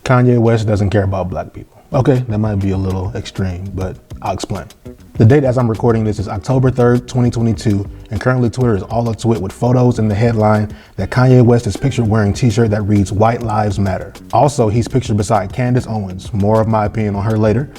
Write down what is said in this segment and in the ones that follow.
Kanye West doesn't care about black people. Okay, that might be a little extreme, but I'll explain. The date as I'm recording this is October 3rd, 2022, and currently Twitter is all to it with photos in the headline that Kanye West is pictured wearing a t-shirt that reads "White Lives Matter." Also, he's pictured beside Candace Owens, more of my opinion on her later,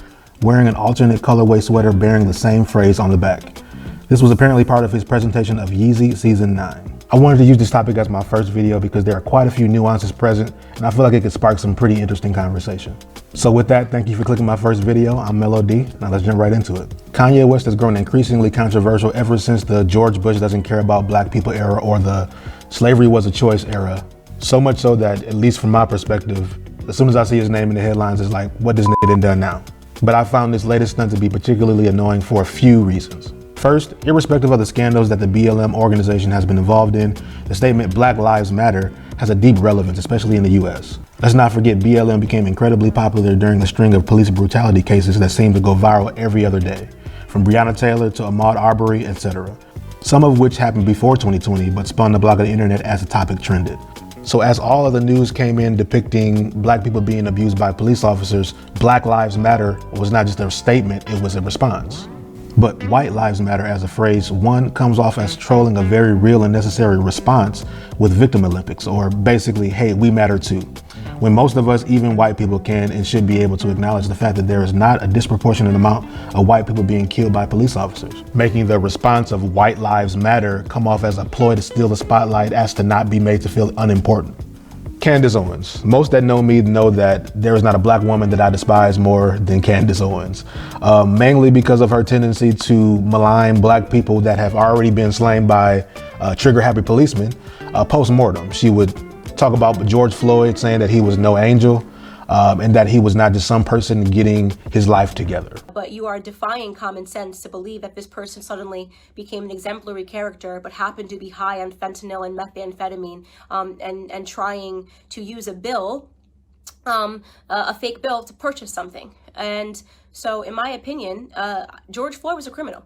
wearing an alternate colorway sweater bearing the same phrase on the back. This was apparently part of his presentation of Yeezy Season 9. I wanted to use this topic as my first video because there are quite a few nuances present, and I feel like it could spark some pretty interesting conversation. So with that, thank you for clicking my first video. I'm Mellow D. Now let's jump right into it. Kanye West has grown increasingly controversial ever since the George Bush doesn't care about black people era or the slavery was a choice era. So much so that, at least from my perspective, as soon as I see his name in the headlines, it's like, what this nigga done now? But I found this latest stunt to be particularly annoying for a few reasons. First, irrespective of the scandals that the BLM organization has been involved in, the statement "Black Lives Matter" has a deep relevance, especially in the US. Let's not forget BLM became incredibly popular during the string of police brutality cases that seem to go viral every other day, from Breonna Taylor to Ahmaud Arbery, etc. Some of which happened before 2020, but spun the block of the internet as the topic trended. So as all of the news came in depicting black people being abused by police officers, Black Lives Matter was not just a statement, it was a response. But White Lives Matter as a phrase, one, comes off as trolling a very real and necessary response with victim Olympics, or basically, hey, we matter too. When most of us, even white people, can and should be able to acknowledge the fact that there is not a disproportionate amount of white people being killed by police officers, making the response of White Lives Matter come off as a ploy to steal the spotlight as to not be made to feel unimportant. Candace Owens. Most that know me know that there is not a black woman that I despise more than Candace Owens, mainly because of her tendency to malign black people that have already been slain by trigger-happy policemen post-mortem. She would talk about George Floyd, saying that he was no angel, and that he was not just some person getting his life together. But you are defying common sense to believe that this person suddenly became an exemplary character, but happened to be high on fentanyl and methamphetamine, and trying to use a bill, a fake bill, to purchase something. And so, in my opinion, George Floyd was a criminal.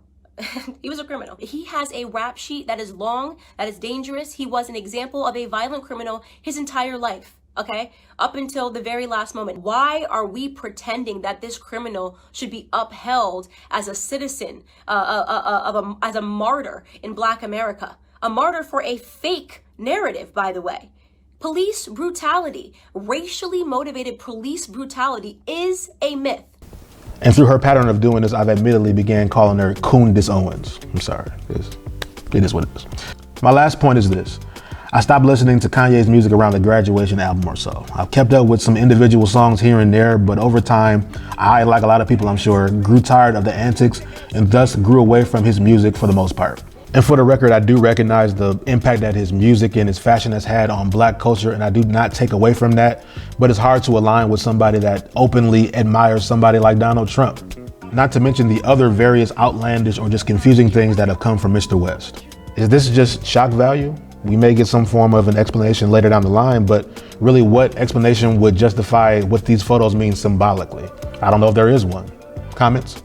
He was a criminal. He has a rap sheet that is long, that is dangerous. He was an example of a violent criminal his entire life. Okay, up until the very last moment. Why are we pretending that this criminal should be upheld as a citizen, as a martyr in Black America? A martyr for a fake narrative, by the way. Police brutality, racially motivated police brutality, is a myth. And through her pattern of doing this, I've admittedly began calling her Candace Owens. I'm sorry, it is what it is. My last point is this. I stopped listening to Kanye's music around the graduation album or so. I've kept up with some individual songs here and there, but over time, I, like a lot of people I'm sure, grew tired of the antics and thus grew away from his music for the most part. And for the record, I do recognize the impact that his music and his fashion has had on black culture, and I do not take away from that, but it's hard to align with somebody that openly admires somebody like Donald Trump. Not to mention the other various outlandish or just confusing things that have come from Mr. West. Is this just shock value? We may get some form of an explanation later down the line, but really what explanation would justify what these photos mean symbolically? I don't know if there is one. Comments?